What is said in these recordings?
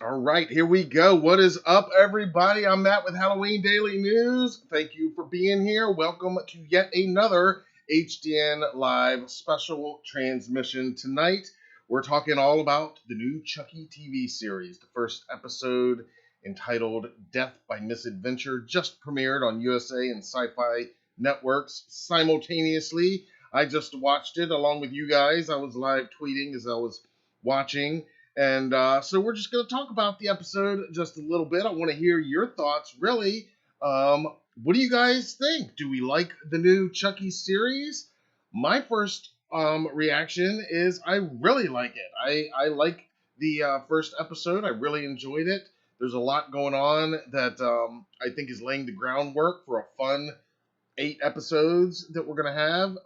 All right, here we go. What is up, everybody? I'm Matt with Halloween Daily News. Thank you for being here. Welcome to yet another HDN live special transmission. Tonight, we're talking all about the new Chucky TV series. The first episode, entitled Death by Misadventure, just premiered on USA and Sci-Fi Networks simultaneously. I just watched it along with you guys. I was live tweeting as I was watching. And so we're just going to talk about the episode just a little bit. I want to hear your thoughts, really. What do you guys think? Do we like the new Chucky series? My first reaction is I really like it. I like the first episode. I really enjoyed it. There's a lot going on that I think is laying the groundwork for a fun 8 episodes that we're going to have.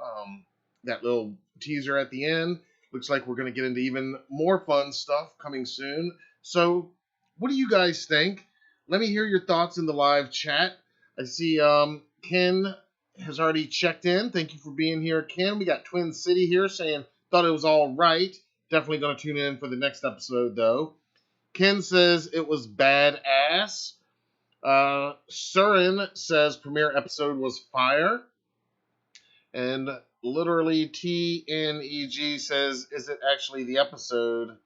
That little teaser at the end. Looks like we're going to get into even more fun stuff coming soon. So, what do you guys think? Let me hear your thoughts in the live chat. I see Ken has already checked in. Thank you for being here, Ken. We got Twin City here saying, thought it was all right. Definitely going to tune in for the next episode, though. Ken says it was badass. Surin says premiere episode was fire. And literally TNEG says, is it actually the episode?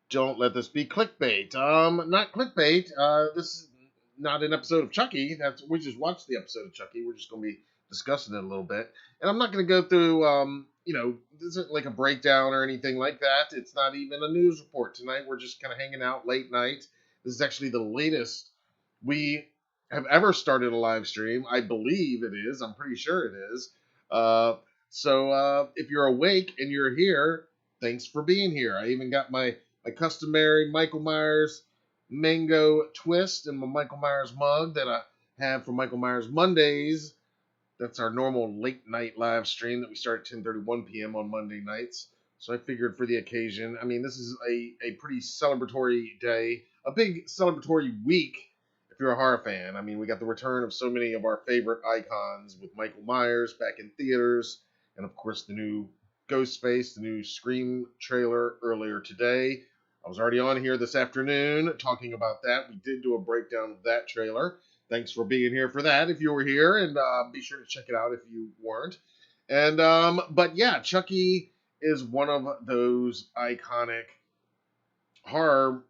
Don't let this be clickbait. Not clickbait. This is not an episode of Chucky. We just watched the episode of Chucky. We're just going to be discussing it a little bit. And I'm not going to go through, this isn't like a breakdown or anything like that. It's not even a news report tonight. We're just kind of hanging out late night. This is actually the latest we have ever started a live stream. I believe it is. I'm pretty sure it is. So if you're awake and you're here, thanks for being here. I even got my customary Michael Myers mango twist and my Michael Myers mug that I have for Michael Myers Mondays. That's our normal late night live stream that we start at 10:31 p.m. on Monday nights. So I figured for the occasion, this is a pretty celebratory day, a big celebratory week. If you're a horror fan, we got the return of so many of our favorite icons with Michael Myers back in theaters, and of course the new Ghostface, the new Scream trailer earlier today. I was already on here this afternoon talking about that. We did do a breakdown of that trailer. Thanks for being here for that if you were here, and be sure to check it out if you weren't. And but yeah, Chucky is one of those iconic horror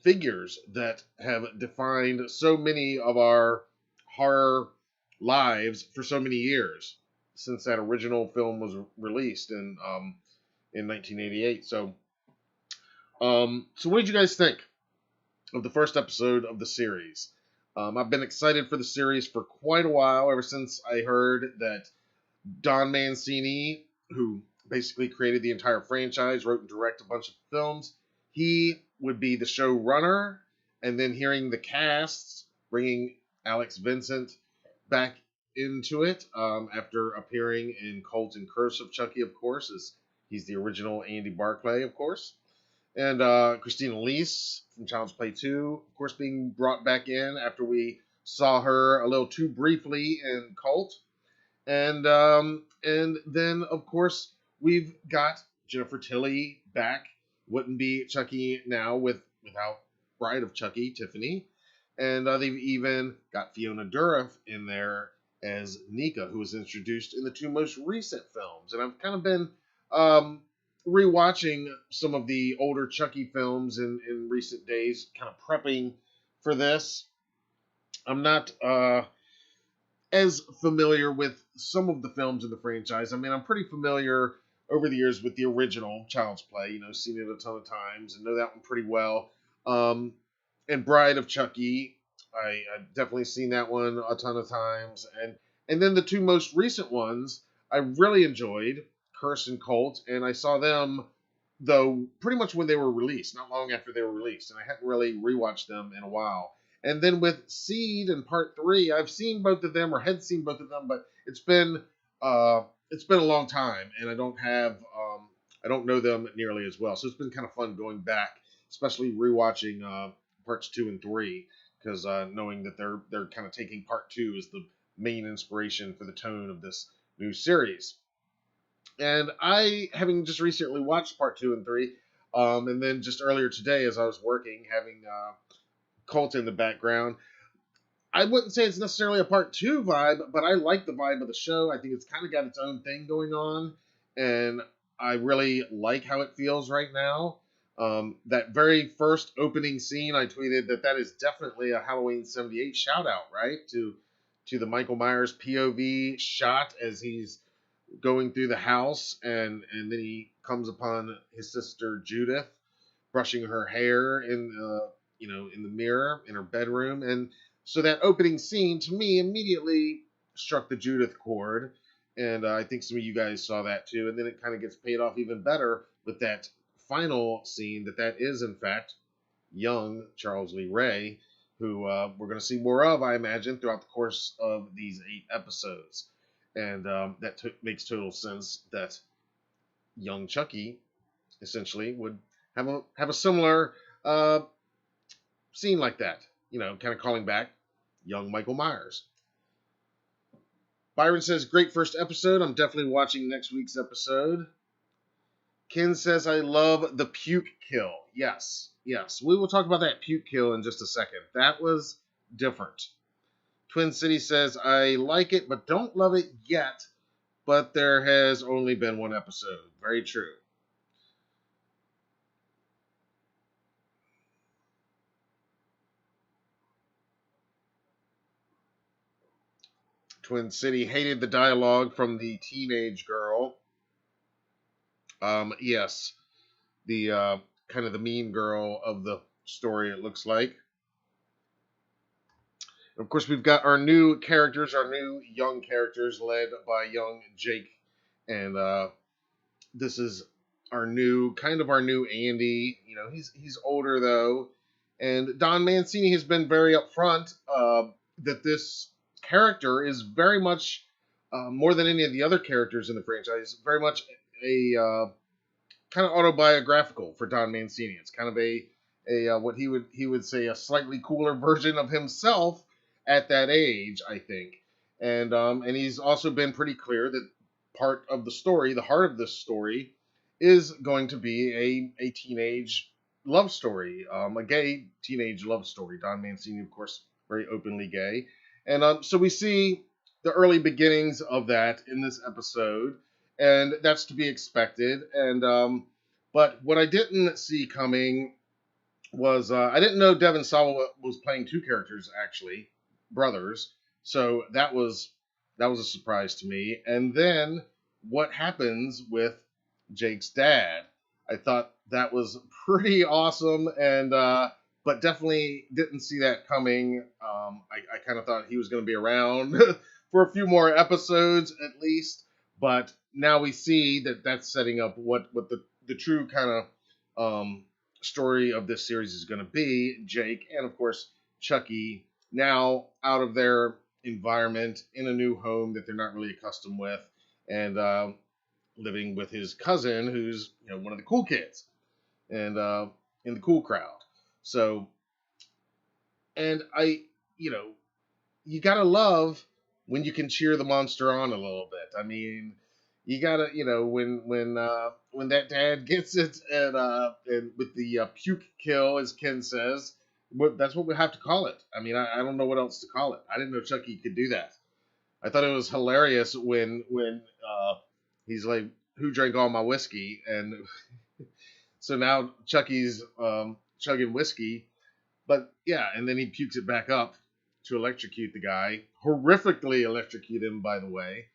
figures that have defined so many of our horror lives for so many years since that original film was released in 1988. So what did you guys think of the first episode of the series? I've been excited for the series for quite a while, ever since I heard that Don Mancini, who basically created the entire franchise, wrote and directed a bunch of films, he would be the showrunner, and then hearing the casts, bringing Alex Vincent back into it after appearing in Cult and Curse of Chucky, of course, as he's the original Andy Barclay, of course, and Christina Elise from Child's Play 2, of course, being brought back in after we saw her a little too briefly in Cult, and then, of course, we've got Jennifer Tilly back. Wouldn't be Chucky now without Bride of Chucky, Tiffany. And they've even got Fiona Dourif in there as Nika, who was introduced in the 2 most recent films. And I've kind of been rewatching some of the older Chucky films in recent days, kind of prepping for this. I'm not as familiar with some of the films in the franchise. I'm pretty familiar over the years with the original Child's Play, seen it a ton of times and know that one pretty well. And Bride of Chucky, I've definitely seen that one a ton of times. And then the 2 most recent ones, I really enjoyed, Curse and Cult, and I saw them, though, pretty much when they were released, not long after they were released, and I hadn't really rewatched them in a while. And then with Seed and Part 3, I've seen both of them, or had seen both of them, but it's been a long time, and I don't know them nearly as well. So it's been kind of fun going back, especially rewatching parts 2 and 3, because knowing that they're kind of taking Part 2 as the main inspiration for the tone of this new series. And I, having just recently watched Part 2 and 3, And then just earlier today, as I was working, having Colt in the background, I wouldn't say it's necessarily a part two vibe, but I like the vibe of the show. I think it's kind of got its own thing going on, and I really like how it feels right now. That very first opening scene, I tweeted that is definitely a Halloween '78 shout out, right? To the Michael Myers POV shot as he's going through the house, and then he comes upon his sister Judith brushing her hair in the mirror in her bedroom. And so that opening scene to me immediately struck the Judith chord, and I think some of you guys saw that too. And then it kind of gets paid off even better with that final scene that is in fact young Charles Lee Ray, who we're going to see more of, I imagine, throughout the course of these 8 episodes. And that makes total sense that young Chucky essentially would have a similar scene like that, kind of calling back young Michael Myers. Byron says, great first episode. I'm definitely watching next week's episode. Ken says, I love the puke kill. Yes. We will talk about that puke kill in just a second. That was different. Twin City says, I like it, but don't love it yet. But there has only been 1 episode. Very true. Twin City hated the dialogue from the teenage girl. Yes, the kind of the mean girl of the story, it looks like. Of course, we've got our new characters, our new young characters, led by young Jake, and this is our new Andy. He's older though, and Don Mancini has been very upfront that this character is very much more than any of the other characters in the franchise, very much a kind of autobiographical for Don Mancini. It's kind of a what he would say a slightly cooler version of himself at that age, I think. And he's also been pretty clear that part of the story, the heart of this story, is going to be a teenage love story, a gay teenage love story. Don Mancini, of course, very openly gay. And so we see the early beginnings of that in this episode, and that's to be expected. And but what I didn't see coming was I didn't know Devon Sawa was playing 2 characters, actually, brothers. So that was a surprise to me. And then what happens with Jake's dad? I thought that was pretty awesome, and but definitely didn't see that coming. I kind of thought he was going to be around for a few more episodes at least, but now we see that that's setting up what the true kind of story of this series is going to be. Jake and of course Chucky, now out of their environment in a new home that they're not really accustomed with, and living with his cousin, who's one of the cool kids, and in the cool crowd. So, and you gotta love when you can cheer the monster on a little bit. I mean, you gotta, when that dad gets it, and with the puke kill, as Ken says, that's what we have to call it. I mean, I don't know what else to call it. I didn't know Chucky could do that. I thought it was hilarious when he's like, "Who drank all my whiskey?" And so now Chucky's chugging whiskey, but yeah, and then he pukes it back up to electrocute the guy, horrifically electrocute him, by the way.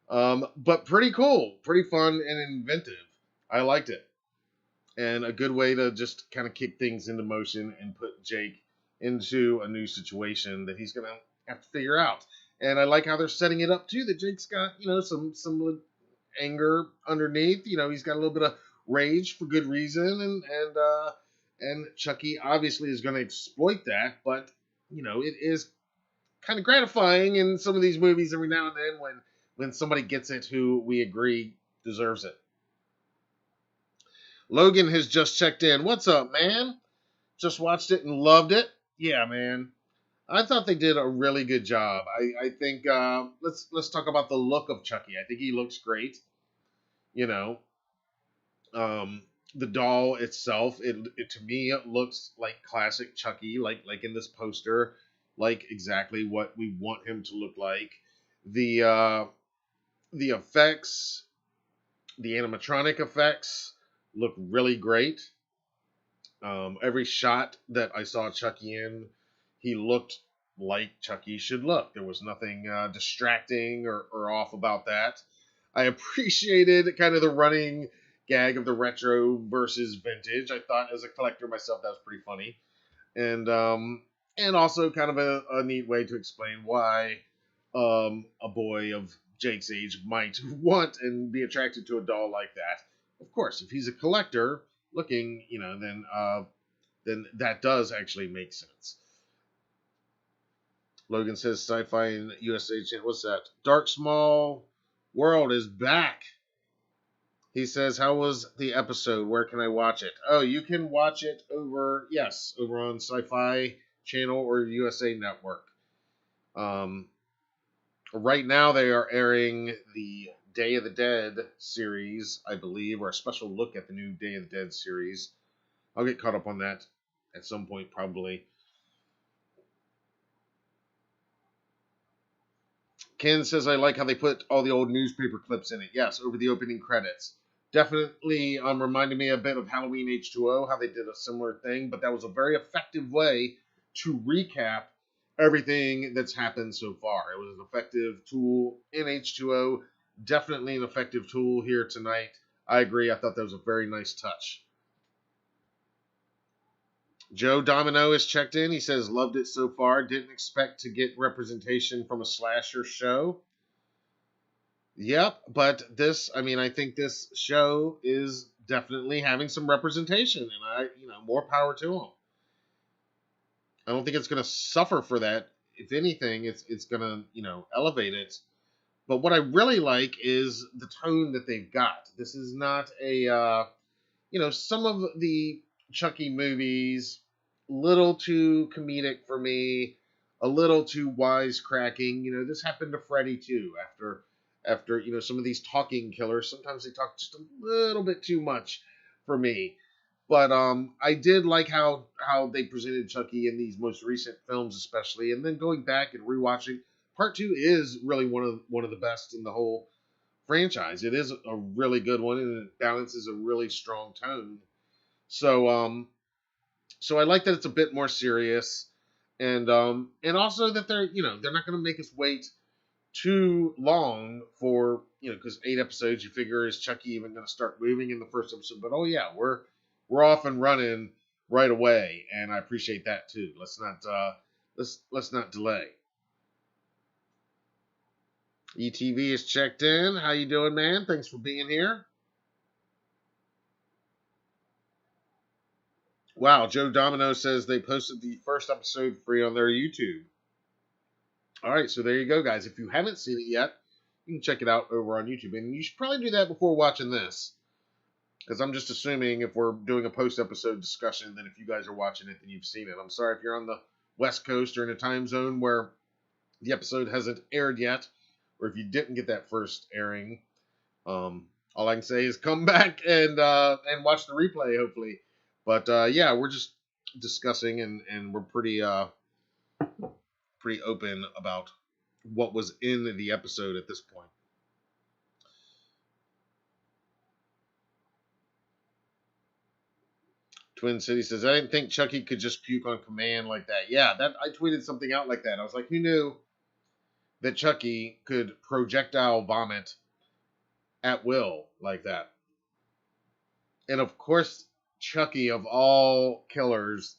But pretty cool, pretty fun and inventive. I liked it, and a good way to just kind of kick things into motion and put Jake into a new situation that he's gonna have to figure out. And I like how they're setting it up too. That Jake's got some anger underneath. He's got a little bit of rage for good reason, and Chucky obviously is going to exploit that. But it is kind of gratifying in some of these movies every now and then when somebody gets it who we agree deserves it. Logan has just checked in. What's up, man? Just watched it and loved it. Yeah, man. I thought they did a really good job. I think let's talk about the look of Chucky. I think he looks great. the doll itself, it to me it looks like classic Chucky, like in this poster, like exactly what we want him to look like. The effects, the animatronic effects look really great. Every shot that I saw Chucky in, he looked like Chucky should look. There was nothing distracting or off about that. I appreciated kind of the running gag of the retro versus vintage. I thought as a collector myself that was pretty funny, and also kind of a neat way to explain why a boy of Jake's age might want and be attracted to a doll like that. Of course, if he's a collector looking, then that does actually make sense. Logan says Sci-Fi and USA Channel. What's that? Dark Small World is back. He says, how was the episode? Where can I watch it? Oh, you can watch it over on Sci-Fi Channel or USA Network. Right now they are airing the Day of the Dead series, I believe, or a special look at the new Day of the Dead series. I'll get caught up on that at some point, probably. Ken says, I like how they put all the old newspaper clips in it. Yes, over the opening credits. Definitely reminded me a bit of Halloween H2O, how they did a similar thing, but that was a very effective way to recap everything that's happened so far. It was an effective tool in H2O, definitely an effective tool here tonight. I agree. I thought that was a very nice touch. Joe Domino is checked in. He says, loved it so far. Didn't expect to get representation from a slasher show. Yep, but I think this show is definitely having some representation, and more power to them. I don't think it's going to suffer for that. If anything, it's going to, elevate it. But what I really like is the tone that they've got. This is not a, some of the Chucky movies, little too comedic for me, a little too wisecracking. This happened to Freddy too. After some of these talking killers, sometimes they talk just a little bit too much for me. But I did like how they presented Chucky in these most recent films, especially, and then going back and rewatching. Part 2 is really one of the best in the whole franchise. It is a really good one, and it balances a really strong tone. So I like that it's a bit more serious, and also that they're not going to make us wait too long for because 8 episodes. You figure, is Chucky even going to start moving in the first episode? But oh yeah, we're off and running right away, and I appreciate that too. Let's not delay. ETV is checked in. How you doing, man? Thanks for being here. Wow, Joe Domino says they posted the first episode free on their YouTube. All right, so there you go, guys. If you haven't seen it yet, you can check it out over on YouTube. And you should probably do that before watching this, because I'm just assuming if we're doing a post-episode discussion, then if you guys are watching it, then you've seen it. I'm sorry if you're on the West Coast or in a time zone where the episode hasn't aired yet, or if you didn't get that first airing. All I can say is come back and watch the replay, hopefully. But yeah, we're just discussing, and we're pretty open about what was in the episode at this point. Twin City says, I didn't think Chucky could just puke on command like that. Yeah, I tweeted something out like that. I was like, who knew that Chucky could projectile vomit at will like that? And of course, Chucky, of all killers,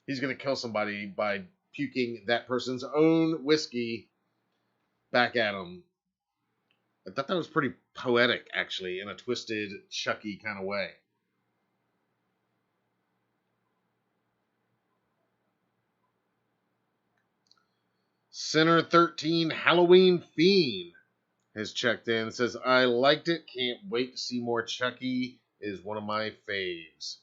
he's going to kill somebody by puking that person's own whiskey back at him. I thought that was pretty poetic, actually, in a twisted, Chucky kind of way. Center 13 Halloween Fiend has checked in. Says, I liked it. Can't wait to see more Chucky. Is one of my faves.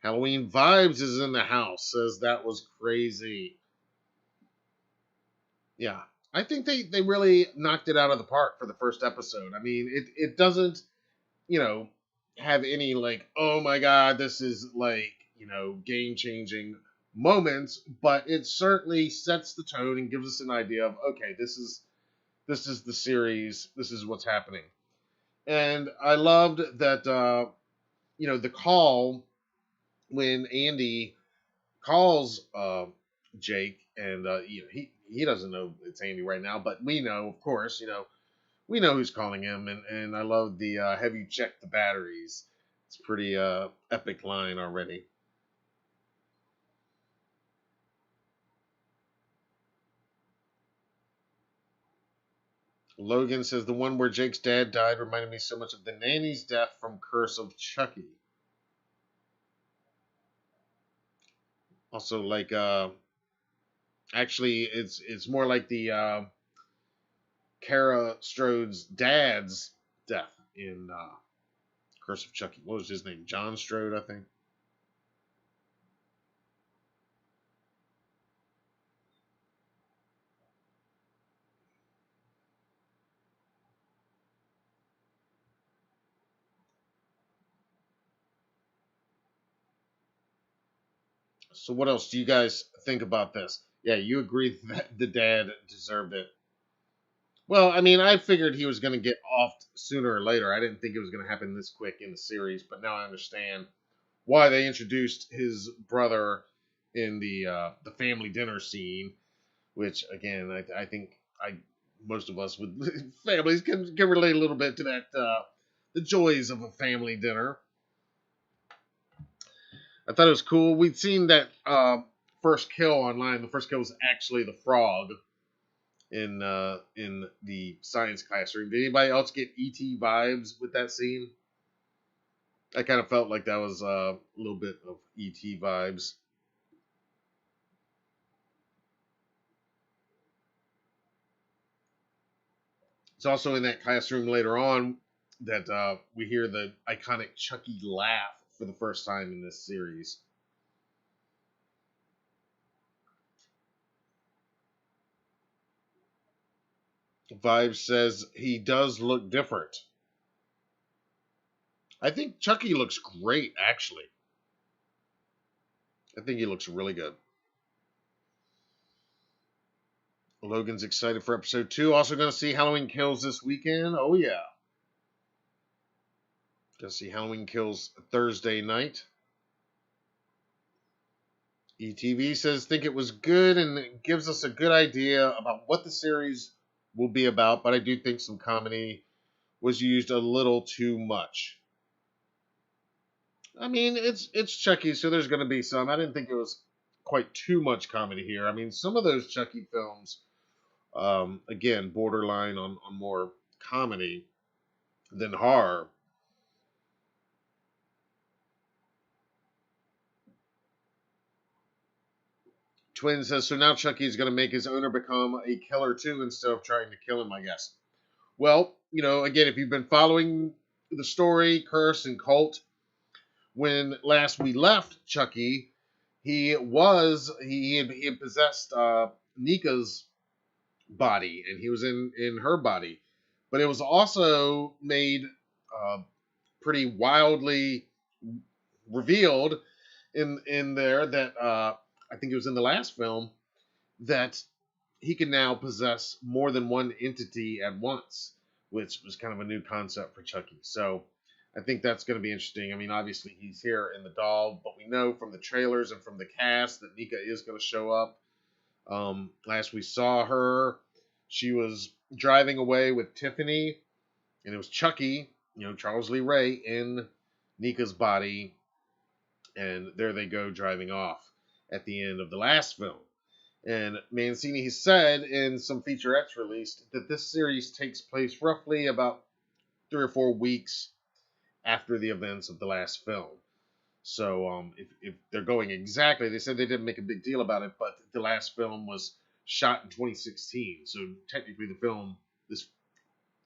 Halloween Vibes is in the house. Says that was crazy. Yeah. I think they really knocked it out of the park for the first episode. I mean, it doesn't, have any like, oh my god, this is like, game changing moments, but it certainly sets the tone and gives us an idea of, okay, this is the series, this is what's happening. And I loved that the call when Andy calls Jake, and he doesn't know it's Andy right now, but we know, of course, we know who's calling him, and I love the have you checked the batteries? It's a pretty epic line already. Logan says the one where Jake's dad died reminded me so much of the nanny's death from Curse of Chucky. Also, like actually, it's more like the Kara Strode's dad's death in Curse of Chucky. What was his name? John Strode, I think. So, what else do you guys think about this? Yeah, you agree that the dad deserved it. Well, I mean, I figured he was going to get off sooner or later. I didn't think it was going to happen this quick in the series, but now I understand why they introduced his brother in the family dinner scene. Which, again, I think most of us with families can relate a little bit to that the joys of a family dinner. I thought it was cool. We'd seen that first kill online. The first kill was actually the frog in the science classroom. Did anybody else get ET vibes with that scene? I kind of felt like that was a little bit of ET vibes. It's also in that classroom later on that we hear the iconic Chucky laugh for the first time in this series. Vibe says he does look different. I think Chucky looks great, actually. I think he looks really good. Logan's excited for episode 2. Also going to see Halloween Kills this weekend. Oh, yeah. Going to see Halloween Kills Thursday night. ETV says, think it was good and it gives us a good idea about what the series will be about, but I do think some comedy was used a little too much. I mean, it's Chucky, so there's going to be some. I didn't think it was quite too much comedy here. I mean, some of those Chucky films, again, borderline on more comedy than horror. Twin says, so now Chucky's going to make his owner become a killer too instead of trying to kill him, I guess. Well, again, if you've been following the story, Curse and Cult, when last we left Chucky, he had possessed Nika's body, and he was in her body, but it was also made uh, pretty wildly revealed in there that I think it was in the last film that he can now possess more than one entity at once, which was kind of a new concept for Chucky. So I think that's going to be interesting. I mean, obviously he's here in the doll, but we know from the trailers and from the cast that Nika is going to show up. Last we saw her, she was driving away with Tiffany, and it was Chucky, Charles Lee Ray, in Nika's body, and there they go driving off at the end of the last film. And Mancini said in some featurettes released that this series takes place roughly about 3 or 4 weeks after the events of the last film. So if they're going exactly, they said they didn't make a big deal about it, but the last film was shot in 2016. So technically, this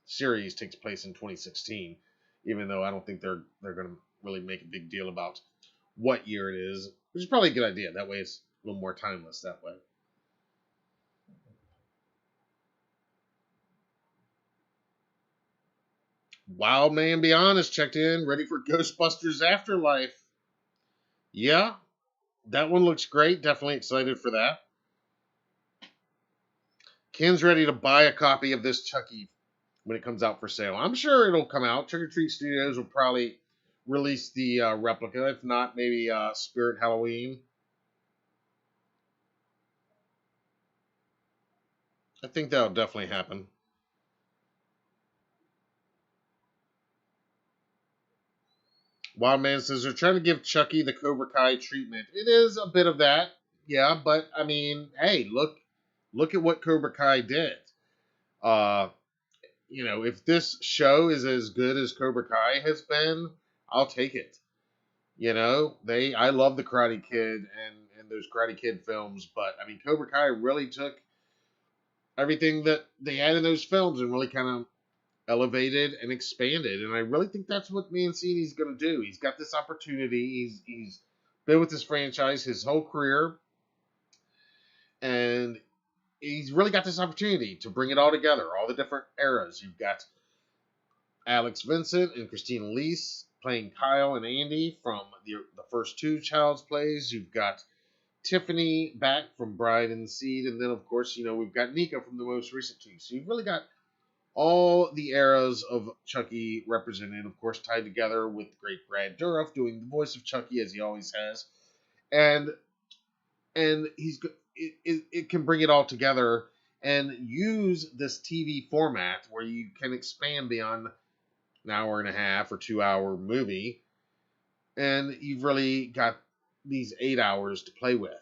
series takes place in 2016, even though I don't think they're going to really make a big deal about what year it is, which is probably a good idea. That way, it's a little more timeless that way. Wild Man Beyond is checked in, ready for Ghostbusters Afterlife. Yeah, that one looks great. Definitely excited for that. Ken's ready to buy a copy of this Chucky when it comes out for sale. I'm sure it'll come out. Trick or Treat Studios will probably release the replica. If not, maybe Spirit Halloween. I think that'll definitely happen. Wild Man says they're trying to give Chucky the Cobra Kai treatment. It is a bit of that, yeah, but I mean, hey, look at what Cobra Kai did. Uh, if this show is as good as Cobra Kai has been, I'll take it. I love the Karate Kid and those Karate Kid films, but I mean, Cobra Kai really took everything that they had in those films and really kind of elevated and expanded. And I really think that's what Mancini's going to do. He's got this opportunity. He's been with this franchise his whole career, and he's really got this opportunity to bring it all together, all the different eras. You've got Alex Vincent and Christina Leese playing Kyle and Andy from the first two Child's Plays. You've got Tiffany back from Bride and Seed, and then of course, we've got Nika from the most recent two. So you've really got all the eras of Chucky represented, of course, tied together with great Brad Dourif doing the voice of Chucky as he always has, and it can bring it all together and use this TV format where you can expand beyond an hour and a half or 2 hour movie, and you've really got these 8 hours to play with,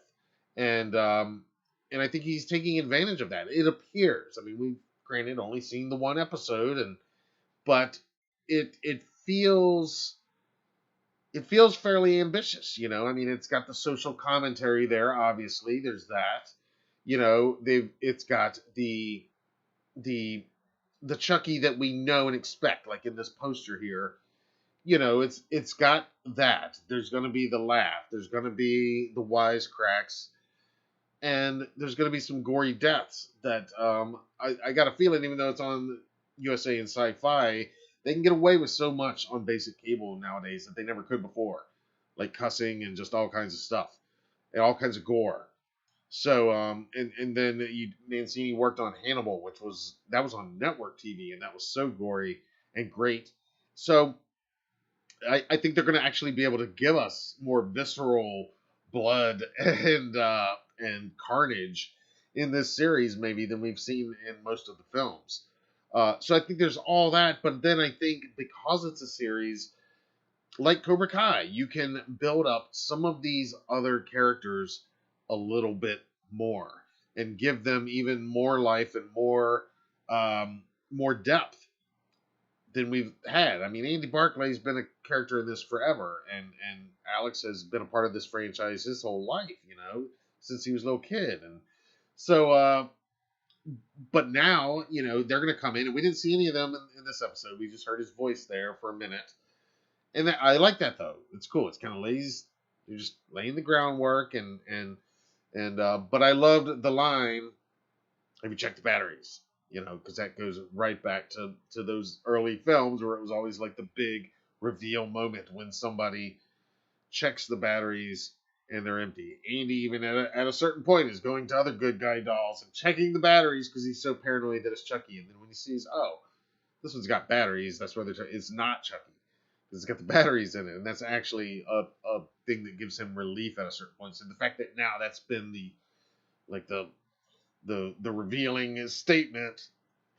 and I think he's taking advantage of that. It appears. I mean, we've granted only seen the one episode, but it feels fairly ambitious. I mean, it's got the social commentary there. Obviously, there's that. It's got the the Chucky that we know and expect, like in this poster here. It's got that. There's going to be the laugh. There's going to be the wisecracks, and there's going to be some gory deaths that I got a feeling, even though it's on USA and Sci-Fi, they can get away with so much on basic cable nowadays that they never could before, like cussing and just all kinds of stuff and all kinds of gore. So and then Mancini worked on Hannibal, that was on network TV, and that was so gory and great. So I think they're going to actually be able to give us more visceral blood and carnage in this series, maybe, than we've seen in most of the films. So I think there's all that, but then I think because it's a series like Cobra Kai, you can build up some of these other characters a little bit more and give them even more life and more depth than we've had. I mean, Andy Barclay's been a character in this forever, and Alex has been a part of this franchise his whole life, since he was a little kid. And so, but now, they're going to come in, and we didn't see any of them in this episode. We just heard his voice there for a minute. And I like that, though. It's cool. It's kind of lazy. You're just laying the groundwork, but I loved the line, "Have you checked the batteries?" Because that goes right back to those early films where it was always like the big reveal moment when somebody checks the batteries and they're empty. Andy, even at a certain point, is going to other good guy dolls and checking the batteries because he's so paranoid that it's Chucky. And then when he sees, oh, this one's got batteries, that's where it's not Chucky. Because it's got the batteries in it. And that's actually a thing that gives him relief at a certain point. So the fact that now that's been the revealing statement,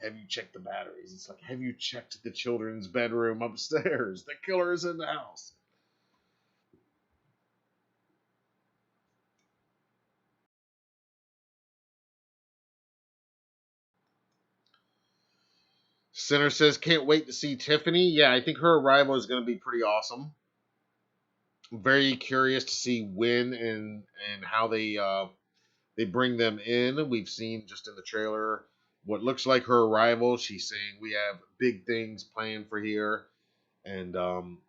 "Have you checked the batteries?" It's like, have you checked the children's bedroom upstairs? The killer is in the house. Center says, can't wait to see Tiffany. Yeah, I think her arrival is going to be pretty awesome. I'm very curious to see when and how they bring them in. We've seen just in the trailer what looks like her arrival. She's saying we have big things planned for here. And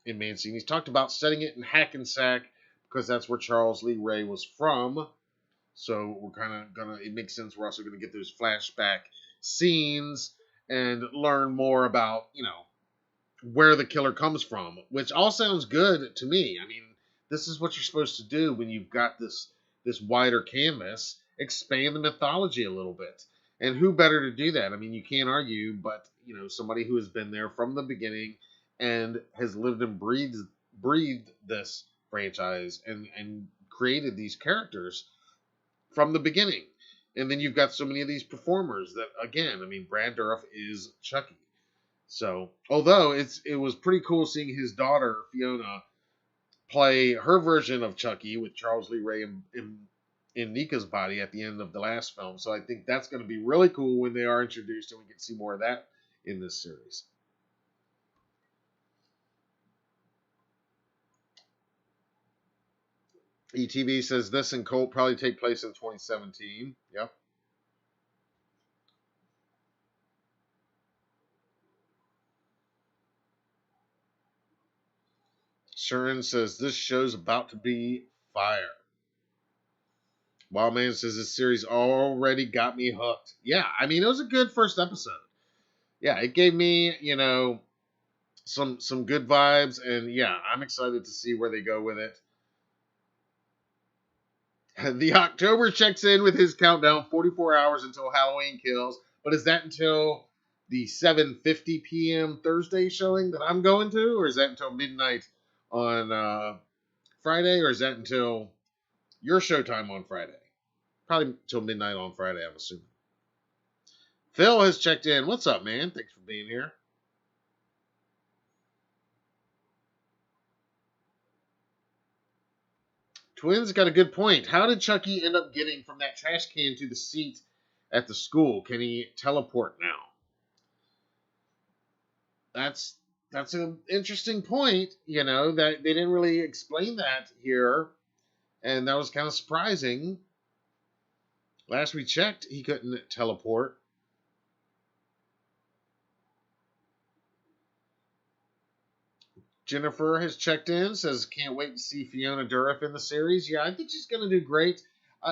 in Mancini's talked about setting it in Hackensack because that's where Charles Lee Ray was from. So we're kind of it makes sense. We're also gonna get those flashback scenes and learn more about where the killer comes from, which all sounds good to me. I mean, this is what you're supposed to do when you've got this wider canvas. Expand the mythology a little bit. And who better to do that? I mean, you can't argue, but somebody who has been there from the beginning and has lived and breathed this franchise and created these characters from the beginning. And then you've got so many of these performers that, again, I mean, Brad Dourif is Chucky. So, although it was pretty cool seeing his daughter Fiona play her version of Chucky with Charles Lee Ray in Nika's body at the end of the last film. So I think that's going to be really cool when they are introduced, and we get to see more of that in this series. ETV says this and Colt probably take place in 2017. Yep. Sharon says this show's about to be fire. Wildman says this series already got me hooked. Yeah, I mean, it was a good first episode. Yeah, it gave me, some good vibes, and yeah, I'm excited to see where they go with it. The October checks in with his countdown, 44 hours until Halloween Kills. But is that until the 7:50 p.m. Thursday showing that I'm going to, or is that until midnight on Friday, or is that until your showtime on Friday? Probably till midnight on Friday, I'm assuming. Phil has checked in. What's up, man? Thanks for being here. Twins got a good point. How did Chucky end up getting from that trash can to the seat at the school? Can he teleport now? That's an interesting point, that they didn't really explain that here, and that was kind of surprising. Last we checked, he couldn't teleport. Jennifer has checked in, says can't wait to see Fiona Dourif in the series. Yeah, I think she's going to do great.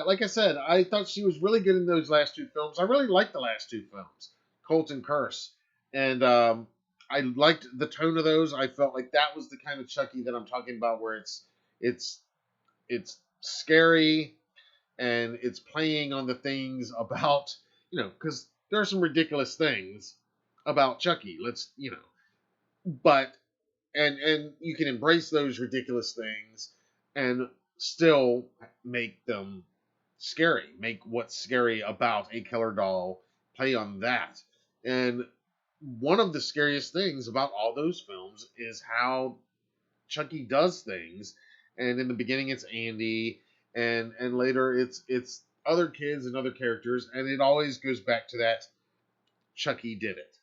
Like I said, I thought she was really good in those last two films. I really liked the last two films, Cult and Curse. And I liked the tone of those. I felt like that was the kind of Chucky that I'm talking about, where it's scary and it's playing on the things about, because there are some ridiculous things about Chucky. But and you can embrace those ridiculous things and still make them scary. Make what's scary about a killer doll play on that. And one of the scariest things about all those films is how Chucky does things. And in the beginning it's Andy, and later it's other kids and other characters, and it always goes back to that Chucky did it.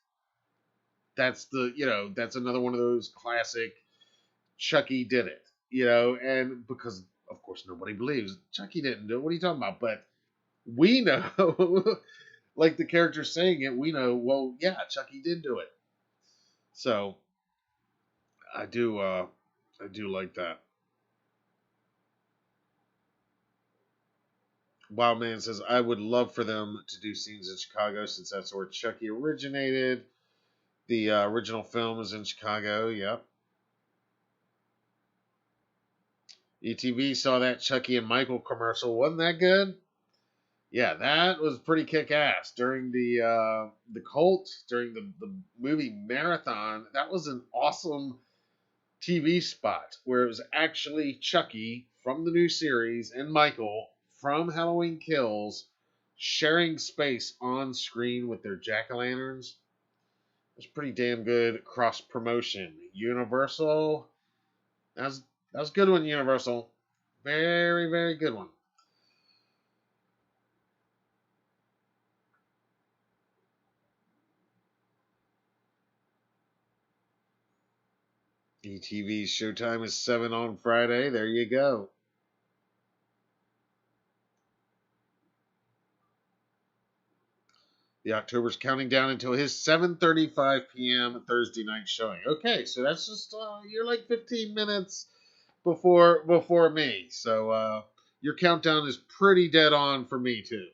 That's that's another one of those classic Chucky did it, and because of course nobody believes Chucky didn't do it. What are you talking about? But we know, like the character saying it, we know, well, yeah, Chucky did do it. So I do like that. Wildman says I would love for them to do scenes in Chicago since that's where Chucky originated. The original film is in Chicago. Yep. ETV saw that Chucky and Michael commercial. Wasn't that good? Yeah, that was pretty kick-ass. During the cult, during the movie marathon, that was an awesome TV spot where it was actually Chucky from the new series and Michael from Halloween Kills sharing space on screen with their jack-o'-lanterns. It was pretty damn good cross-promotion. Universal, that was a good one, Universal. Very, very good one. ETV's showtime is 7 on Friday. There you go. The October's counting down until his 7:35 p.m. Thursday night showing. Okay, so that's just you're like 15 minutes before me. So your countdown is pretty dead on for me too.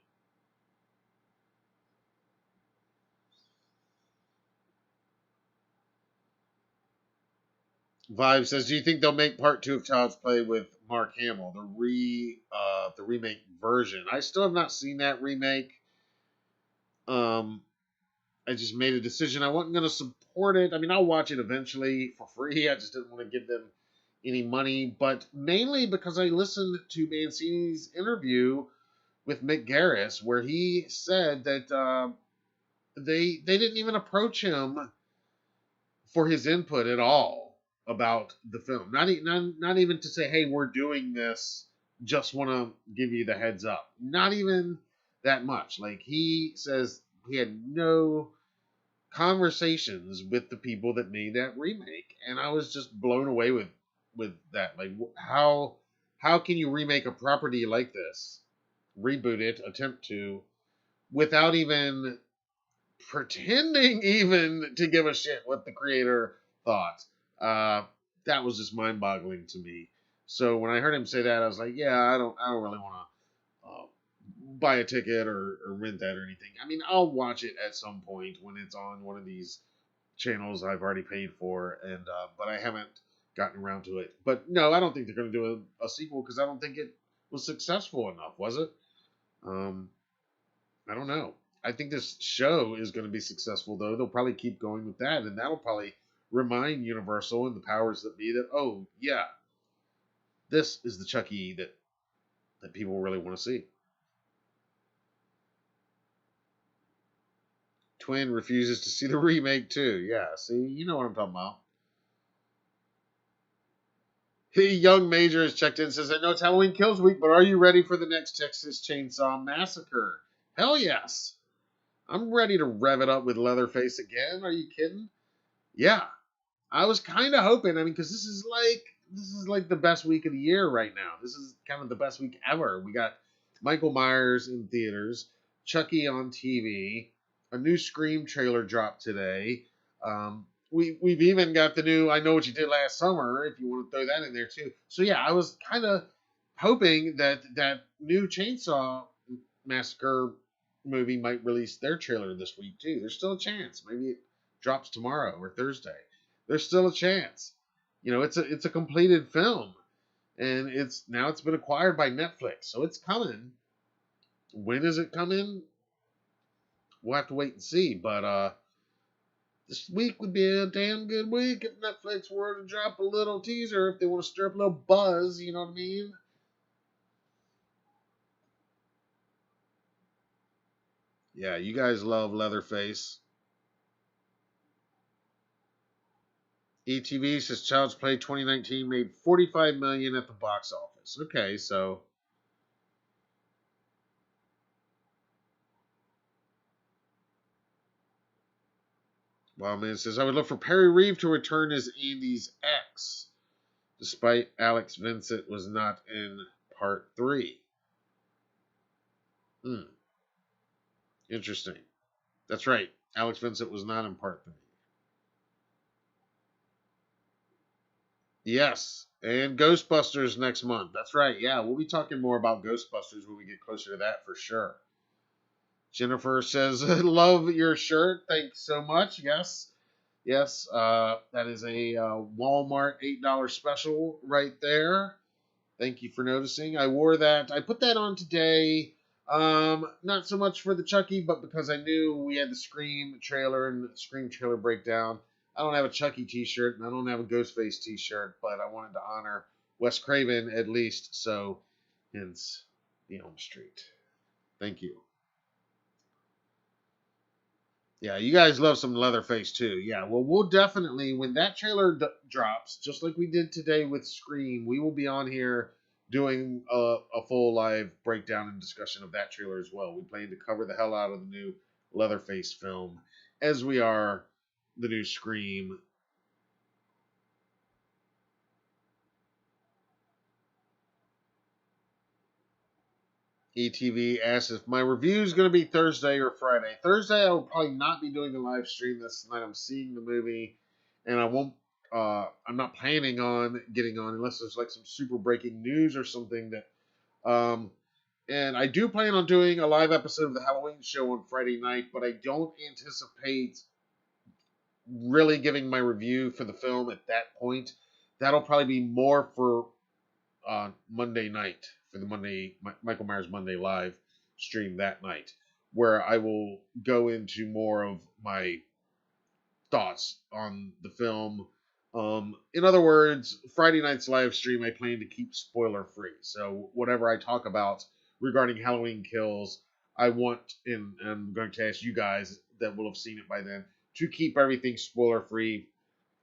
Vibe says, "Do you think they'll make part two of Child's Play with Mark Hamill, the remake version?" I still have not seen that remake. I just made a decision I wasn't going to support it. I mean, I'll watch it eventually for free. I just didn't want to give them any money, but mainly because I listened to Mancini's interview with Mick Garris, where he said that they didn't even approach him for his input at all about the film. Not even to say, "Hey, we're doing this. Just want to give you the heads up." Not even that much. Like, he says he had no conversations with the people that made that remake, and I was just blown away with that. Like, how can you remake a property like this, reboot it, attempt to, without even pretending even to give a shit what the creator thought? Uh, that was just mind boggling to me. So when I heard him say that, I was like, yeah, I don't really want to buy a ticket or rent that or anything. I mean, I'll watch it at some point when it's on one of these channels I've already paid for, and but I haven't gotten around to it. But no, I don't think they're going to do a sequel because I don't think it was successful enough, was it? Um, I don't know. I think this show is going to be successful, though. They'll probably keep going with that, and that'll probably remind Universal and the powers that be that, oh, yeah, this is the Chucky that people really want to see. Twin refuses to see the remake, too. Yeah, see, you know what I'm talking about. Hey, Young Major has checked in and says, "I know it's Halloween Kills Week, but are you ready for the next Texas Chainsaw Massacre?" Hell yes. I'm ready to rev it up with Leatherface again. Are you kidding? Yeah. I was kind of hoping, I mean, because this is like the best week of the year right now. This is kind of the best week ever. We got Michael Myers in theaters, Chucky on TV, a new Scream trailer dropped today. We've even got the new I Know What You Did Last Summer, if you want to throw that in there too. So yeah, I was kind of hoping that new Chainsaw Massacre movie might release their trailer this week too. There's still a chance. Maybe it drops tomorrow or Thursday. There's still a chance. You know, it's a completed film, and it's been acquired by Netflix, so it's coming. When is it coming? We'll have to wait and see. But this week would be a damn good week if Netflix were to drop a little teaser, if they want to stir up a little buzz. You know what I mean? Yeah, you guys love Leatherface. ETV says Child's Play 2019 made 45 million at the box office. Okay, so Wildman says, "I would love for Perry Reeve to return as Andy's ex, despite Alex Vincent was not in part 3. Hmm, interesting. That's right. Alex Vincent was not in part 3. Yes, and Ghostbusters next month. That's right. Yeah, we'll be talking more about Ghostbusters when we get closer to that for sure." Jennifer says, "Love your shirt. Thanks so much." Yes. Yes, that is a Walmart $8 special right there. Thank you for noticing. I wore that. I put that on today. Not so much for the Chucky, but because I knew we had the Scream trailer and the Scream trailer breakdown. I don't have a Chucky t-shirt and I don't have a Ghostface t-shirt, but I wanted to honor Wes Craven at least, so hence the Elm Street. Thank you. Yeah, you guys love some Leatherface too. Yeah, well, we'll definitely, when that trailer drops, just like we did today with Scream, we will be on here doing a full live breakdown and discussion of that trailer as well. We plan to cover the hell out of the new Leatherface film, as we are the new Scream. ETV asks if my review is going to be Thursday or Friday. Thursday, I will probably not be doing the live stream. That's the night I'm seeing the movie, and I won't. I'm not planning on getting on unless there's like some super breaking news or something that. And I do plan on doing a live episode of the Halloween show on Friday night, but I don't anticipate really giving my review for the film at that point that'll probably be more for Monday night, for the Michael Myers Monday live stream that night, where I will go into more of my thoughts on the film. In other words, Friday night's live stream I plan to keep spoiler free. So whatever I talk about regarding Halloween Kills, I want, and I'm going to ask you guys that will have seen it by then, to keep everything spoiler free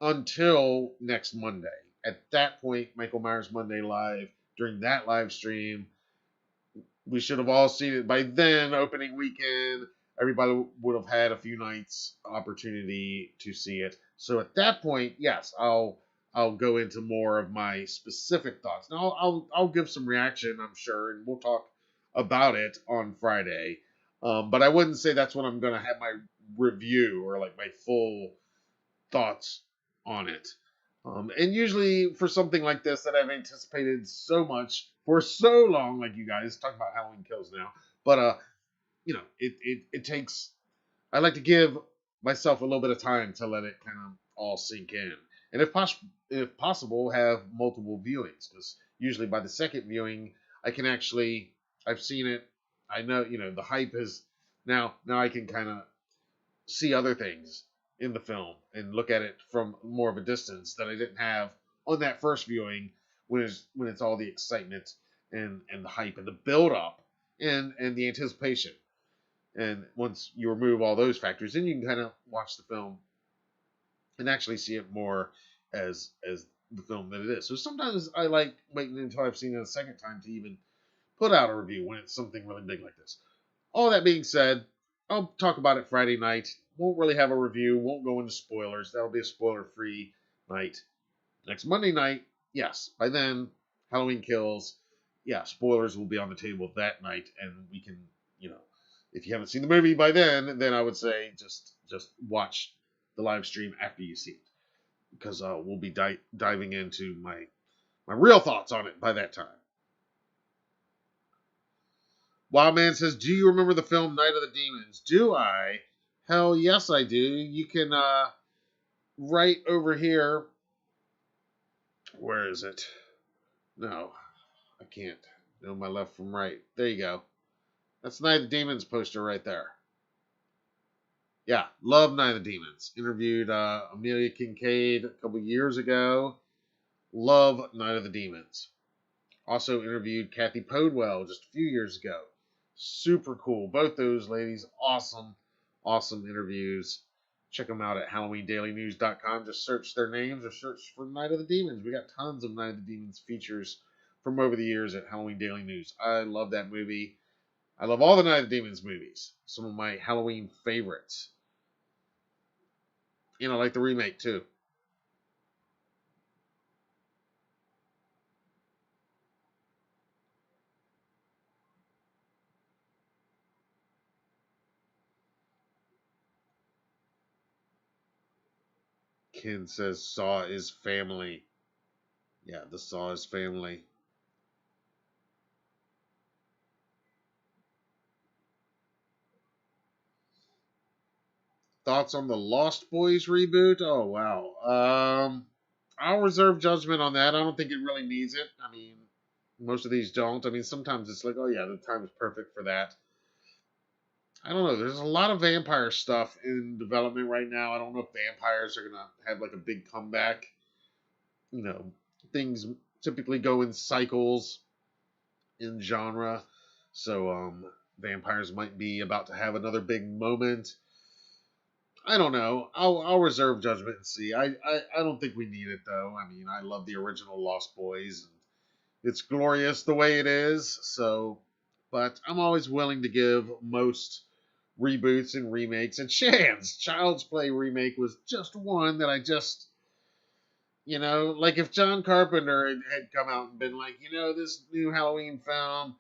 until next Monday. At that point, Michael Myers Monday Live, during that live stream, we should have all seen it by then, opening weekend. Everybody would have had a few nights opportunity to see it. So at that point, yes, I'll go into more of my specific thoughts. Now I'll give some reaction, I'm sure, and we'll talk about it on Friday. But I wouldn't say that's when I'm going to have my review or like my full thoughts on it. And usually for something like this that I've anticipated so much for so long, like you guys talk about Halloween Kills now, but it takes. I like to give myself a little bit of time to let it kind of all sink in, and if possible, have multiple viewings, because usually by the second viewing, I can actually. I've seen it. I know the hype is now. Now I can kind of see other things in the film and look at it from more of a distance that I didn't have on that first viewing when it's all the excitement and the hype and the build up and the anticipation. And once you remove all those factors, then you can kind of watch the film and actually see it more as the film that it is. So sometimes I like waiting until I've seen it a second time to even put out a review when it's something really big like this. All that being said, I'll talk about it Friday night. Won't really have a review. Won't go into spoilers. That'll be a spoiler-free night. Next Monday night, yes. By then, Halloween Kills. Yeah, spoilers will be on the table that night, and we can, if you haven't seen the movie by then I would say just watch the live stream after you see it, because we'll be diving into my real thoughts on it by that time. Wildman says, do you remember the film Night of the Demons? Do I? Hell yes, I do. You can, right over here. Where is it? No, I can't know my left from right. There you go. That's Night of the Demons poster right there. Yeah, love Night of the Demons. Interviewed Amelia Kincaid a couple years ago. Love Night of the Demons. Also interviewed Kathy Podwell just a few years ago. Super cool. Both those ladies, awesome interviews. Check them out at HalloweenDailyNews.com. Just search their names or search for Night of the Demons. We got tons of Night of the Demons features from over the years at Halloween Daily News. I love that movie. I love all the Night of the Demons movies. Some of my Halloween favorites. And I like the remake too. Ken says Saw is family. Yeah, the Saw is family. Thoughts on the Lost Boys reboot? Oh wow. I'll reserve judgment on that. I don't think it really needs it. I mean, most of these don't. I mean, sometimes it's like, oh yeah, the time is perfect for that. I don't know. There's a lot of vampire stuff in development right now. I don't know if vampires are gonna have like a big comeback. Things typically go in cycles in genre. So vampires might be about to have another big moment. I don't know. I'll reserve judgment and see. I don't think we need it though. I mean, I love the original Lost Boys. And it's glorious the way it is. So, but I'm always willing to give most reboots and remakes a chance. Child's Play remake was just one that I just, like if John Carpenter had come out and been like, this new Halloween film,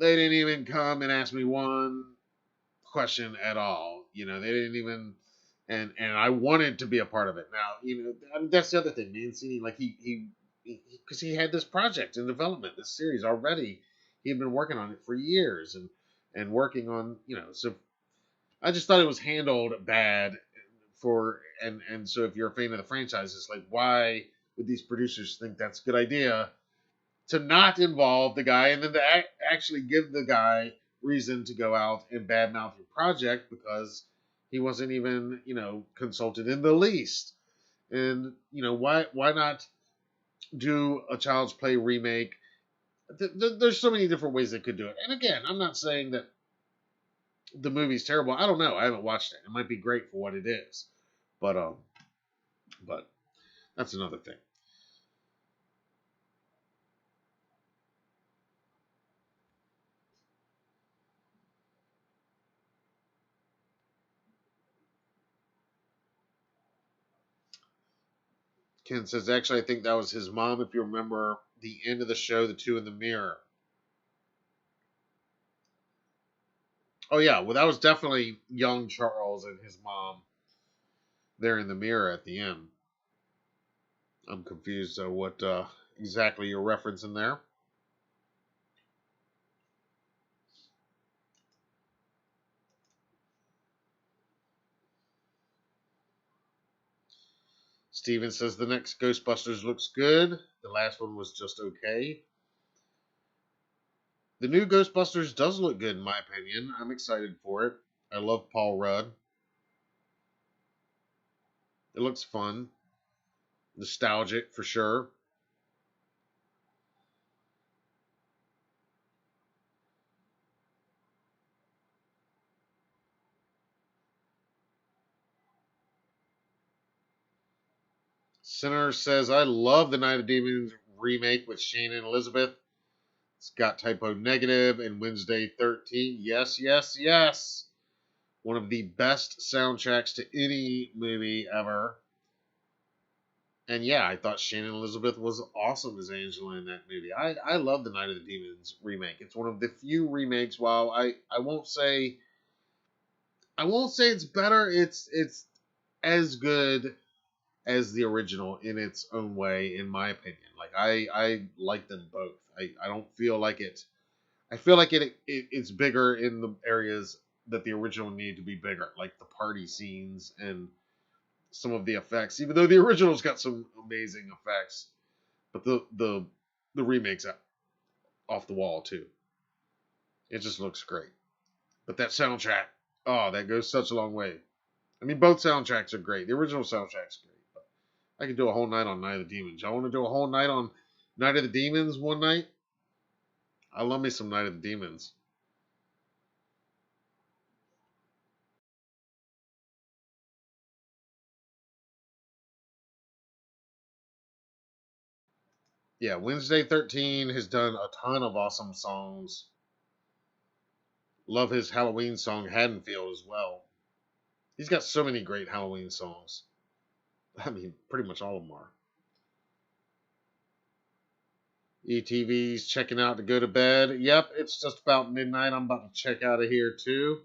they didn't even come and ask me one question at all. They didn't even, and I wanted to be a part of it. Now, I mean, that's the other thing. Mancini, like because he had this project in development, this series already. He had been working on it for years and working on, so I just thought it was handled bad and so if you're a fan of the franchise, it's like, why would these producers think that's a good idea to not involve the guy and then to actually give the guy reason to go out and badmouth your project because he wasn't even, consulted in the least. And, why not do a Child's Play remake? There's so many different ways they could do it. And again, I'm not saying that the movie's terrible. I don't know. I haven't watched it. It might be great for what it is. But that's another thing. Ken says, actually, I think that was his mom. If you remember the end of the show, the two in the mirror. Oh, yeah. Well, that was definitely young Charles and his mom there in the mirror at the end. I'm confused what exactly you're referencing there. Steven says the next Ghostbusters looks good. The last one was just okay. The new Ghostbusters does look good, in my opinion. I'm excited for it. I love Paul Rudd. It looks fun. Nostalgic, for sure. Sinner says, I love the Night of Demons remake with Shane and Elizabeth. It's got Typo Negative and Wednesday 13. Yes, yes, yes. One of the best soundtracks to any movie ever. And yeah, I thought Shannon Elizabeth was awesome as Angela in that movie. I love the Night of the Demons remake. It's one of the few remakes. While I won't say it's better. It's as good as the original in its own way, in my opinion. Like I like them both. I don't feel like it. I feel like it's bigger in the areas that the original need to be bigger, like the party scenes and some of the effects. Even though the original's got some amazing effects, but the remake's off the wall too. It just looks great. But that soundtrack, oh, that goes such a long way. I mean, both soundtracks are great. The original soundtrack's great, but I could do a whole night on Night of the Demons. Y'all want to do a whole night on Night of the Demons one night? I love me some Night of the Demons. Yeah, Wednesday 13 has done a ton of awesome songs. Love his Halloween song Haddonfield as well. He's got so many great Halloween songs. I mean, pretty much all of them are. ETV's checking out to go to bed. Yep, it's just about midnight. I'm about to check out of here too.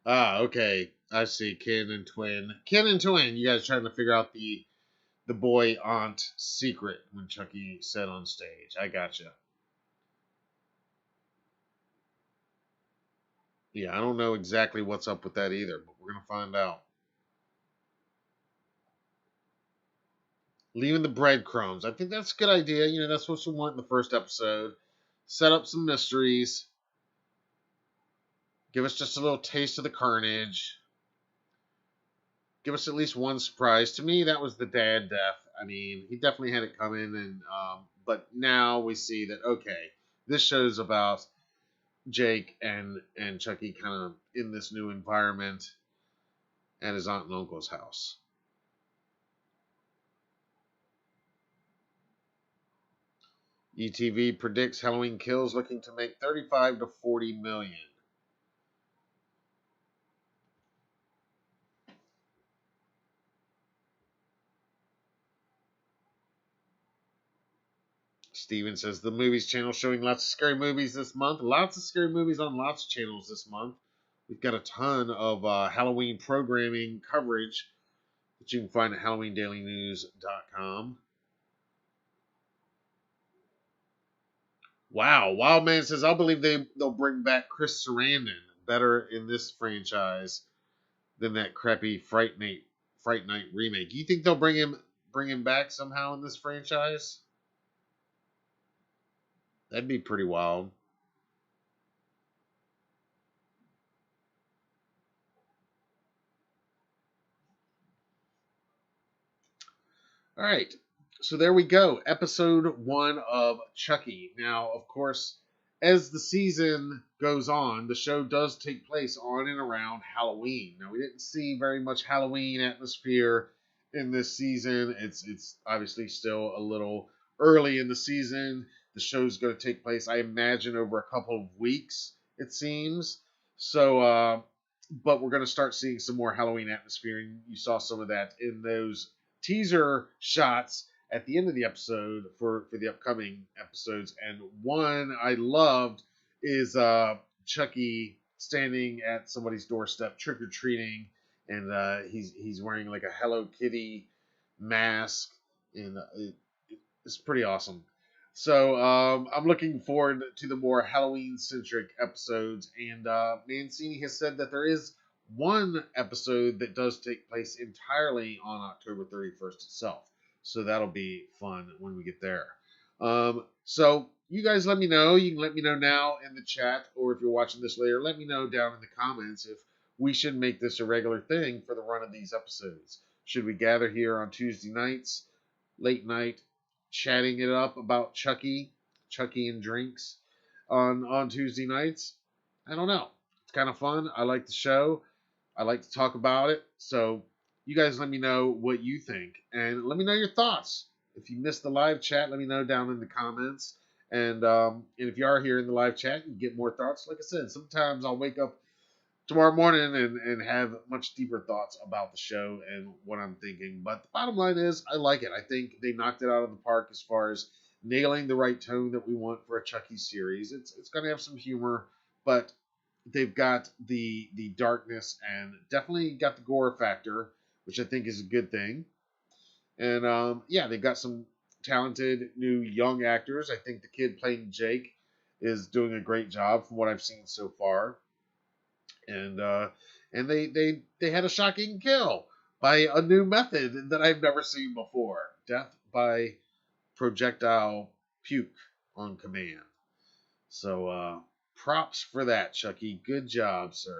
Ah, okay. I see. Kin and twin. Kin and twin. You guys trying to figure out the boy aunt secret when Chucky said on stage. I gotcha. Yeah, I don't know exactly what's up with that either, but we're gonna find out. Leaving the breadcrumbs. I think that's a good idea. That's what we want in the first episode. Set up some mysteries. Give us just a little taste of the carnage. Give us at least one surprise. To me, that was the dad death. I mean, he definitely had it coming, and but now we see that okay, this show's about Jake and Chucky kind of in this new environment at his aunt and uncle's house. ETV predicts Halloween Kills looking to make 35 to 40 million. Steven says the movies channel showing lots of scary movies this month. Lots of scary movies on lots of channels this month. We've got a ton of Halloween programming coverage that you can find at HalloweenDailyNews.com. Wow, Wildman says I'll believe they'll bring back Chris Sarandon better in this franchise than that crappy Fright Night remake. You think they'll bring him back somehow in this franchise? That'd be pretty wild. All right. So there we go. Episode 1 of Chucky. Now, of course, as the season goes on, the show does take place on and around Halloween. Now, we didn't see very much Halloween atmosphere in this season. It's obviously still a little early in the season. The show's going to take place, I imagine, over a couple of weeks, it seems. So, but we're going to start seeing some more Halloween atmosphere, and you saw some of that in those teaser shots at the end of the episode for the upcoming episodes. And one I loved is Chucky standing at somebody's doorstep trick or treating, and he's wearing like a Hello Kitty mask, and it's pretty awesome. So I'm looking forward to the more Halloween centric episodes. And Mancini has said that there is one episode that does take place entirely on October 31st itself. So that'll be fun when we get there. So you guys let me know. You can let me know now in the chat, or if you're watching this later, let me know down in the comments if we should make this a regular thing for the run of these episodes. Should we gather here on Tuesday nights, late night, chatting it up about Chucky and drinks on Tuesday nights? I don't know. It's kind of fun. I like the show. I like to talk about it. So you guys let me know what you think, and let me know your thoughts. If you missed the live chat, let me know down in the comments. And if you are here in the live chat, you get more thoughts. Like I said, sometimes I'll wake up tomorrow morning and have much deeper thoughts about the show and what I'm thinking. But the bottom line is, I like it. I think they knocked it out of the park as far as nailing the right tone that we want for a Chucky series. It's going to have some humor, but they've got the darkness and definitely got the gore factor, which I think is a good thing. And yeah, they've got some talented new young actors. I think the kid playing Jake is doing a great job from what I've seen so far. And they had a shocking kill by a new method that I've never seen before. Death by projectile puke on command. So props for that, Chucky. Good job, sir.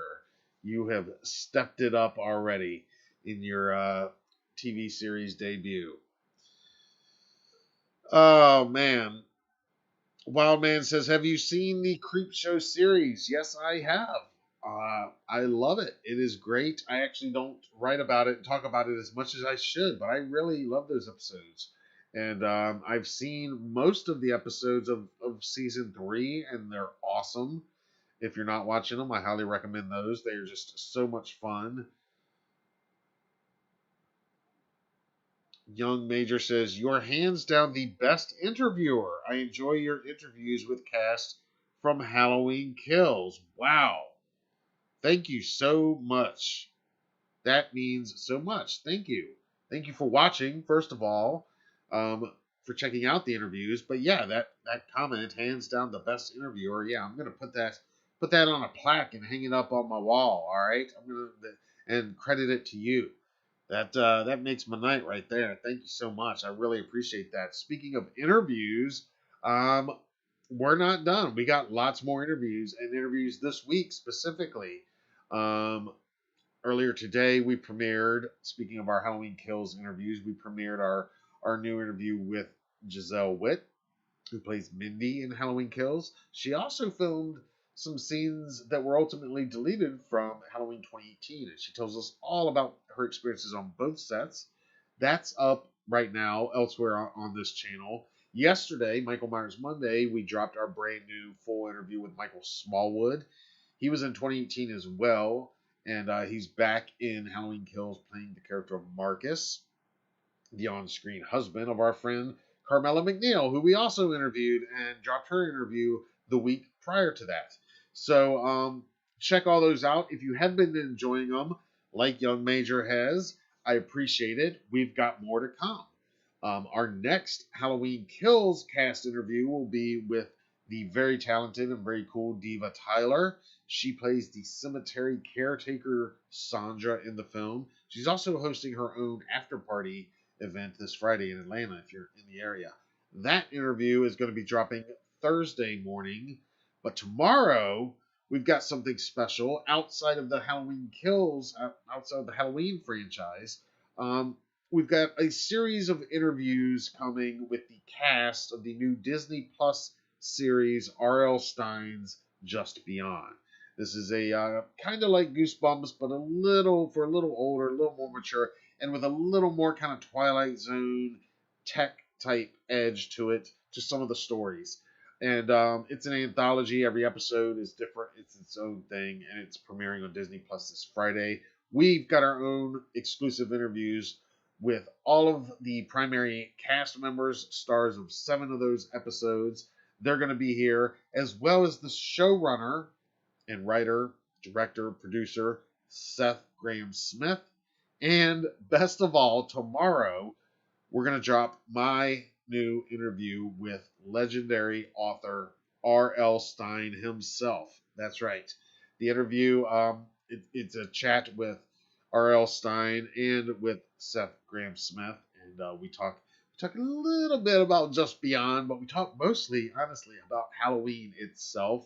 You have stepped it up already in your TV series debut. Oh, man. Wildman says, have you seen the Creepshow series? Yes, I have. I love it. It is great. I actually don't write about it and talk about it as much as I should, but I really love those episodes. And I've seen most of the episodes of season 3, and they're awesome. If you're not watching them, I highly recommend those. They are just so much fun. Young Major says, you're hands down the best interviewer. I enjoy your interviews with cast from Halloween Kills. Wow. Thank you so much. That means so much. Thank you. Thank you for watching, first of all, for checking out the interviews. But yeah, that comment, hands down the best interviewer. Yeah, I'm gonna put that on a plaque and hang it up on my wall. All right, I'm gonna and credit it to you. That makes my night right there. Thank you so much. I really appreciate that. Speaking of interviews, we're not done. We got lots more interviews and interviews this week specifically. Earlier today, we premiered, speaking of our Halloween Kills interviews, we premiered our new interview with Giselle Witt, who plays Mindy in Halloween Kills. She also filmed some scenes that were ultimately deleted from Halloween 2018, and she tells us all about her experiences on both sets. That's up right now elsewhere on this channel. Yesterday, Michael Myers Monday, we dropped our brand new full interview with Michael Smallwood. He was in 2018 as well, and he's back in Halloween Kills playing the character of Marcus, the on-screen husband of our friend Carmela McNeil, who we also interviewed and dropped her interview the week prior to that. So check all those out. If you have been enjoying them, like Young Major has, I appreciate it. We've got more to come. Our next Halloween Kills cast interview will be with the very talented and very cool Diva Tyler. She plays the cemetery caretaker Sandra in the film. She's also hosting her own after party event this Friday in Atlanta if you're in the area. That interview is going to be dropping Thursday morning. But tomorrow, we've got something special outside of the Halloween Kills, outside of the Halloween franchise. We've got a series of interviews coming with the cast of the new Disney Plus series R.L. Stine's Just Beyond. This is a kind of like Goosebumps, but a little older, a little more mature, and with a little more kind of Twilight Zone tech type edge to it, to some of the stories. And it's an anthology. Every episode is different. It's its own thing, and it's premiering on Disney Plus this Friday. We've got our own exclusive interviews with all of the primary cast members, stars of 7 of those episodes. They're going to be here, as well as the showrunner and writer, director, producer, Seth Grahame-Smith. And best of all, tomorrow, we're going to drop my new interview with legendary author R.L. Stine himself. That's right. The interview, it's a chat with R.L. Stine and with Seth Grahame-Smith. And we talk a little bit about Just Beyond, but we talk mostly, honestly, about Halloween itself,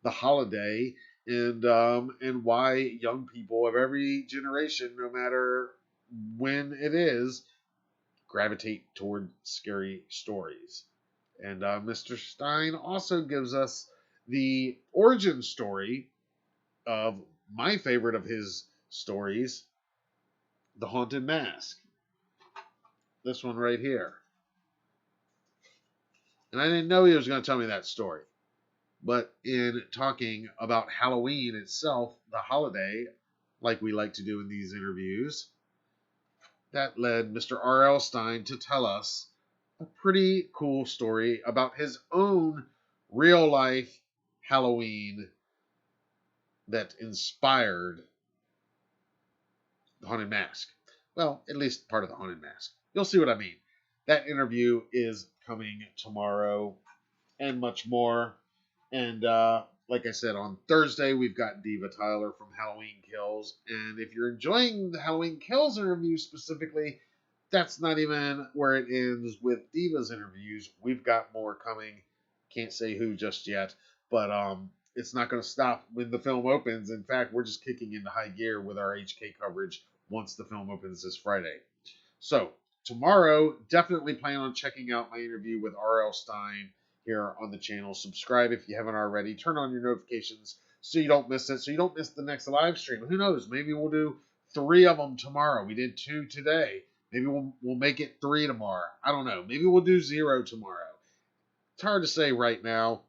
the holiday, and why young people of every generation, no matter when it is, gravitate toward scary stories. And Mr. Stine also gives us the origin story of my favorite of his stories, The Haunted Mask. This one right here. And I didn't know he was going to tell me that story. But in talking about Halloween itself, the holiday, like we like to do in these interviews, that led Mr. R.L. Stine to tell us a pretty cool story about his own real-life Halloween that inspired The Haunted Mask. Well, at least part of The Haunted Mask. You'll see what I mean. That interview is coming tomorrow and much more. And like I said, on Thursday, we've got Diva Tyler from Halloween Kills. And if you're enjoying the Halloween Kills interview specifically, that's not even where it ends with Diva's interviews. We've got more coming. Can't say who just yet. But it's not going to stop when the film opens. In fact, we're just kicking into high gear with our HK coverage once the film opens this Friday. So, tomorrow, definitely plan on checking out my interview with R.L. Stine here on the channel. Subscribe if you haven't already. Turn on your notifications so you don't miss it, so you don't miss the next live stream. Who knows? Maybe we'll do 3 of them tomorrow. We did 2 today. Maybe we'll make it 3 tomorrow. I don't know. Maybe we'll do 0 tomorrow. It's hard to say right now.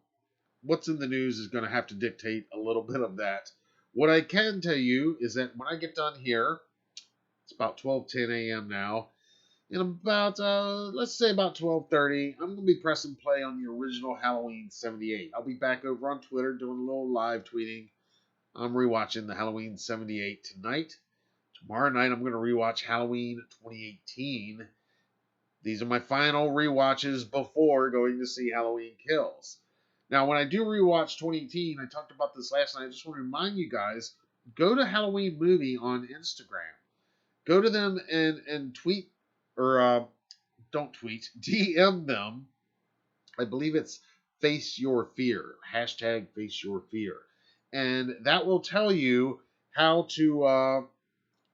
What's in the news is going to have to dictate a little bit of that. What I can tell you is that when I get done here, it's about 12:10 a.m. now. In about, let's say about 12:30, I'm going to be pressing play on the original Halloween 78. I'll be back over on Twitter doing a little live tweeting. I'm rewatching the Halloween 78 tonight. Tomorrow night, I'm going to rewatch Halloween 2018. These are my final rewatches before going to see Halloween Kills. Now, when I do rewatch 2018, I talked about this last night. I just want to remind you guys, go to Halloween Movie on Instagram. Go to them and tweet, or don't tweet, DM them. I believe it's Face Your Fear, hashtag Face Your Fear. And that will tell you how to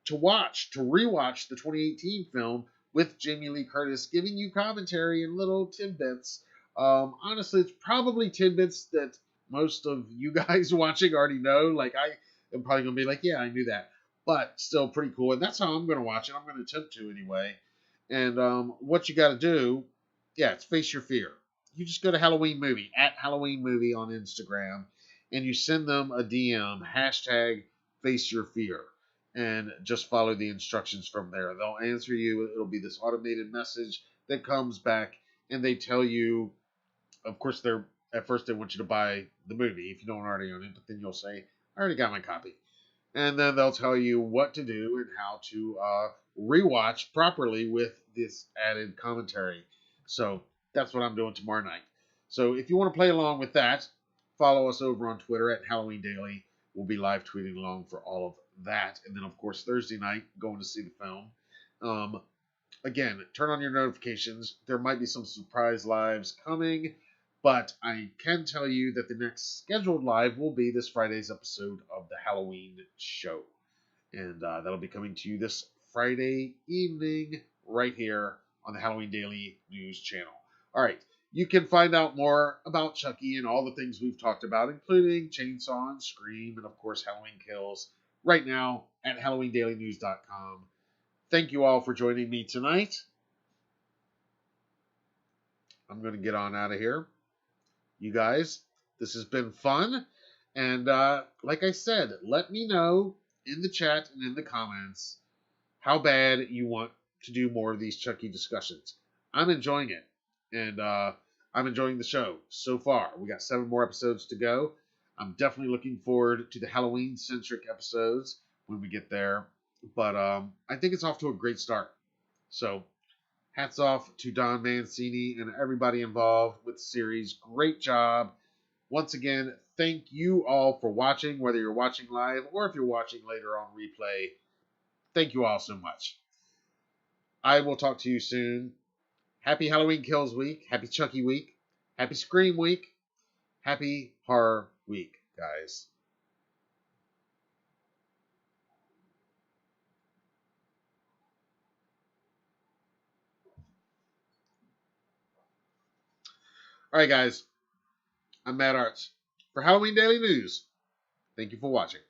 rewatch the 2018 film with Jamie Lee Curtis, giving you commentary and little tidbits. Honestly, it's probably tidbits that most of you guys watching already know. Like, I am probably going to be like, yeah, I knew that. But still pretty cool. And that's how I'm going to watch it. I'm going to attempt to anyway. And what you got to do, yeah, it's Face Your Fear. You just go to Halloween Movie, at Halloween Movie on Instagram, and you send them a DM, hashtag Face Your Fear, and just follow the instructions from there. They'll answer you. It'll be this automated message that comes back and they tell you, of course, at first they want you to buy the movie if you don't already own it, but then you'll say, I already got my copy. And then they'll tell you what to do and how to rewatch properly with this added commentary. So that's what I'm doing tomorrow night. So if you want to play along with that, follow us over on Twitter at Halloween Daily. We'll be live tweeting along for all of that. And then, of course, Thursday night, going to see the film. Again, turn on your notifications. There might be some surprise lives coming, but I can tell you that the next scheduled live will be this Friday's episode of the Halloween show. And that'll be coming to you this Friday evening right here on the Halloween Daily News channel. All right. You can find out more about Chucky and all the things we've talked about, including Chainsaw and Scream and, of course, Halloween Kills, right now at HalloweenDailyNews.com. Thank you all for joining me tonight. I'm going to get on out of here. You guys, this has been fun. And like I said, let me know in the chat and in the comments how bad you want to do more of these Chucky discussions. I'm enjoying it. And I'm enjoying the show so far. We got 7 more episodes to go. I'm definitely looking forward to the Halloween-centric episodes when we get there. But I think it's off to a great start. So hats off to Don Mancini and everybody involved with the series. Great job. Once again, thank you all for watching, whether you're watching live or if you're watching later on replay. Thank you all so much. I will talk to you soon. Happy Halloween Kills Week. Happy Chucky Week. Happy Scream Week. Happy Horror Week, guys. All right, guys. I'm Matt Arts for Halloween Daily News. Thank you for watching.